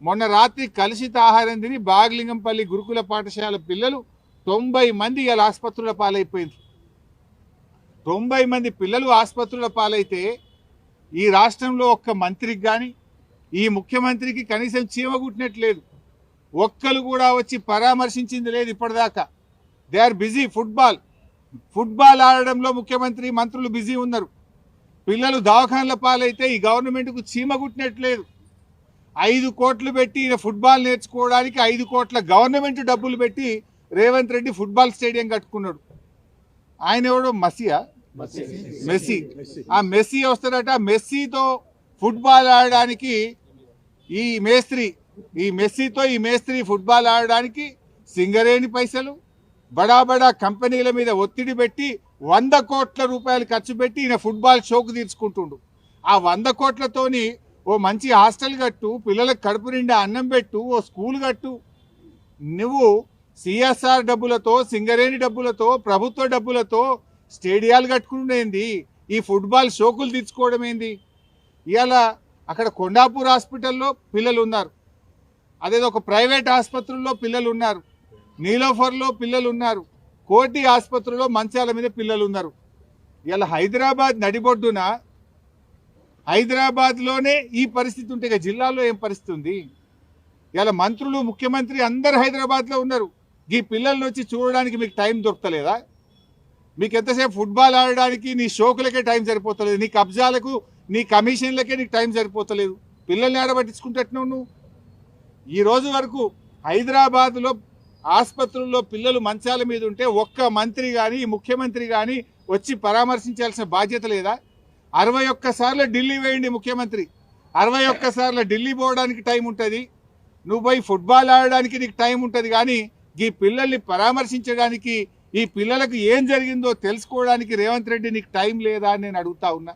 మొన్న రాత్రి కలుషిత ఆహారం తిని బాగలింగంపల్లి గురుకుల పాఠశాల పిల్లలు 90 మంది ఇలా ఆసుపత్రుల పాలైపోయింది. 90 మంది పిల్లలు ఆసుపత్రుల పాలైతే ఈ రాష్ట్రంలో ఒక్క మంత్రికి కానీ ఈ ముఖ్యమంత్రికి కనీసం చీమ కుట్టినట్లేదు. ఒక్కరు కూడా వచ్చి పరామర్శించింది లేదు ఇప్పటిదాకా. They are busy. ఫుట్బాల్ ఆడడంలో ముఖ్యమంత్రి మంత్రులు బిజీ ఉన్నారు. పిల్లలు దవాఖాన్ల పాలైతే ఈ గవర్నమెంట్కు చీమ కుట్టినట్లేదు. 5 కోట్లు పెట్టి ఫుట్బాల్ నేర్చుకోవడానికి 5 కోట్ల గవర్నమెంట్ డబ్బులు పెట్టి రేవంత్ రెడ్డి ఫుట్బాల్ స్టేడియం కట్టుకున్నాడు. ఆయన ఎవడో మెస్సీ. ఆ మెస్సీ వస్తాడట. మెస్సీతో ఫుట్బాల్ ఆడడానికి ఈ మేస్త్రి ఫుట్బాల్ ఆడడానికి సింగరేణి పైసలు బడా కంపెనీల మీద ఒత్తిడి పెట్టి 100 కోట్ల రూపాయలు ఖర్చు పెట్టి ఈయన ఫుట్బాల్ షోకు తీర్చుకుంటుండు. ఆ 100 కోట్లతోని ఓ మంచి హాస్టల్ కట్టు, పిల్లలకు కడుపు నిండా అన్నం పెట్టు, ఓ స్కూల్ కట్టు. నువ్వు సిఎస్ఆర్ డబ్బులతో, సింగరేణి డబ్బులతో, ప్రభుత్వ డబ్బులతో స్టేడియాలు కట్టుకునేంది, ఈ ఫుట్బాల్ షోకులు తీర్చుకోవడం ఏంది? ఇవాళ అక్కడ కొండాపూర్ హాస్పిటల్లో పిల్లలు ఉన్నారు, అదేదో ఒక ప్రైవేట్ ఆసుపత్రుల్లో పిల్లలు ఉన్నారు, నీలోఫర్లో పిల్లలు ఉన్నారు, కోటి ఆసుపత్రిలో మంచాల మీద పిల్లలు ఉన్నారు. ఇలా హైదరాబాద్ నడిబొడ్డున హైదరాబాద్లోనే ఈ పరిస్థితి ఉంటే జిల్లాలో ఏం పరిస్థితి ఉంది? ఇలా మంత్రులు, ముఖ్యమంత్రి అందరు హైదరాబాద్లో ఉన్నారు. ఈ పిల్లల్ని వచ్చి చూడడానికి మీకు టైం దొరకలేదా? మీకు ఎంతసేపు ఫుట్బాల్ ఆడడానికి నీ షోకులకే టైం సరిపోతలేదు, నీ కబ్జాలకు, నీ కమిషన్లకే నీకు టైం సరిపోతలేదు. పిల్లల్ని ఆడబట్టించుకుంటున్నావు నువ్వు. ఈ రోజు వరకు హైదరాబాద్లో ఆసుపత్రుల్లో పిల్లలు మంచాల మీద ఉంటే ఒక్క మంత్రి కానీ ముఖ్యమంత్రి కానీ వచ్చి పరామర్శించాల్సిన బాధ్యత లేదా? 61 సార్లు ఢిల్లీ వేయండి ముఖ్యమంత్రి, 61 సార్లు ఢిల్లీ పోవడానికి టైం ఉంటుంది. నువ్వు పోయి ఫుట్బాల్ ఆడడానికి నీకు టైం ఉంటుంది, కానీ ఈ పిల్లల్ని పరామర్శించడానికి, ఈ పిల్లలకు ఏం జరిగిందో తెలుసుకోవడానికి రేవంత్ రెడ్డి నీకు టైం లేదా అని నేను అడుగుతా ఉన్నా.